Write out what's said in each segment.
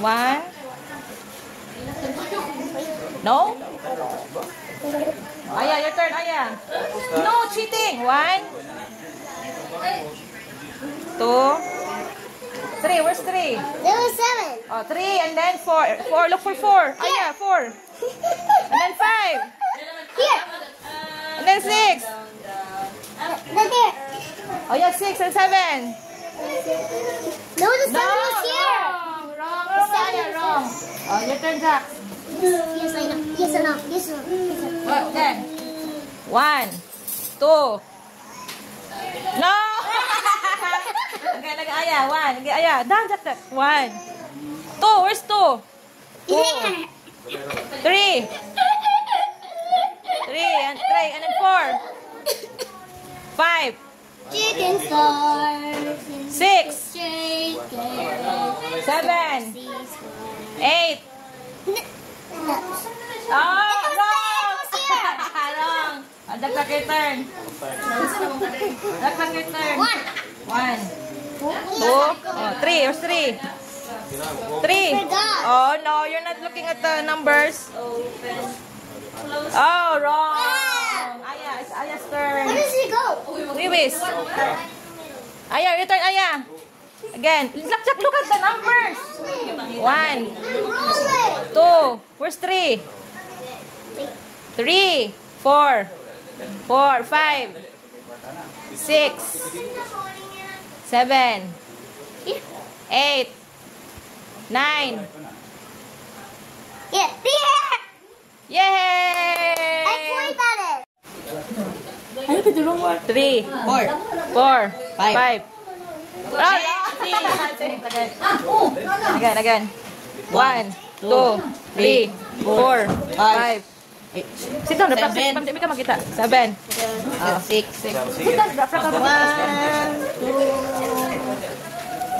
1. No? Aya, your turn, Aya. No cheating. 1, 2, 3. Where's 3? There was 7. Oh, 3 and then 4. 4. Look for 4. Aya, 4. And then 5. Here. And then 6. Right there. Oh, yeah, 6 and 7. No, the 7 was here. Wrong. Aya, wrong. Oh, your turn, Jack. Yes, I know. Yes, I know. Yes, I know. Yes, I know. What then? 1, 2. No! Okay, Aya. 1. Okay, Aya. Down, Jack. 1. 2. Where's 2? 2. 3. 3 and 3 and then 4. 5. Chicken stars. 6. Chicken. 7. 8. Oh, wrong! Wrong. Dagdag your turn. Dagdag your turn. 1. 2. 3. Where's 3? 3. Oh, no. You're not looking at the numbers. Oh, wrong. Aya, it's Aya's turn. Where does he go? Lewis. Aya, your turn, Aya. Again. Look at the numbers. 1. 2. Where's 3? 3. 4. 4. 5. 6. 7. 8. 9. Yeah. Here. Yay! I point at it. Ano ka tulong mo? 3. 4. 5. Again. 1, 2, 3, 4, 5. Sit down, hindi ka makita. 7. 6. Sit down, 1, 2,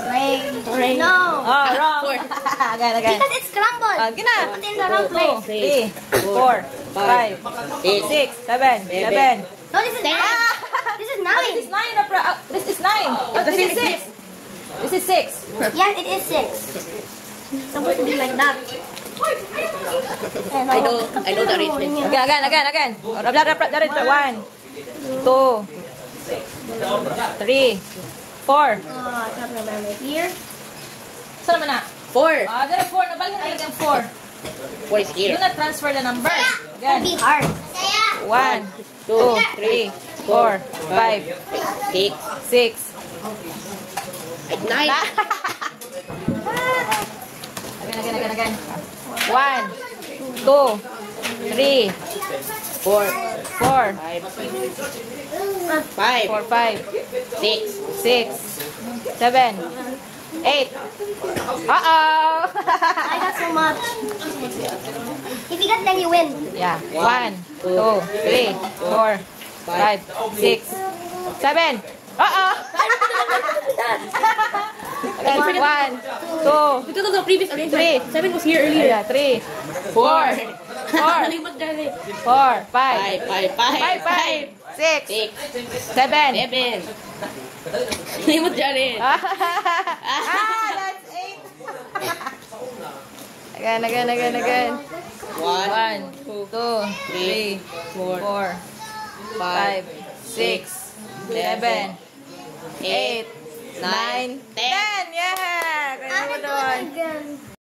3. No. Oh, wrong. Again. Because it's crumbled. Gina. Put in the wrong 2, place. 3, 4, 5, 6, 7. No, this is 10. This is 9. This is 9. This is 9. This is 6. This is 6. Yes, it is 6. Supposed to be like that. I know the arrangement. Again. 1, 2, 3, 4. I can't remember. Here. Saan naman na? 4. There are 4. Nabalik na yung 4. 4 is here. Do not transfer the numbers. It'll Again. be hard. 1, 2, 3, 4, 5, 6. 6. 9. Again. 1, 2, 3, 4. 4, 5. 4, 5, 6. 6, 7, 8. Uh-oh! I got so much. If you got 10, you win. Yeah. 1, 2, 3, 4, 5, 6, 7. Uh-oh! Again, 1, 2, Because of the previous arrangement, 7 was here earlier. yeah, 3, 4, 4, 4, 5, 5, 6, 7. 7. Limot dyan rin. That's 8. Again. 1, 2, 3, 4, 5, 6, 7, 8, 9, 10. Yeah! Kaya mo doon. Again.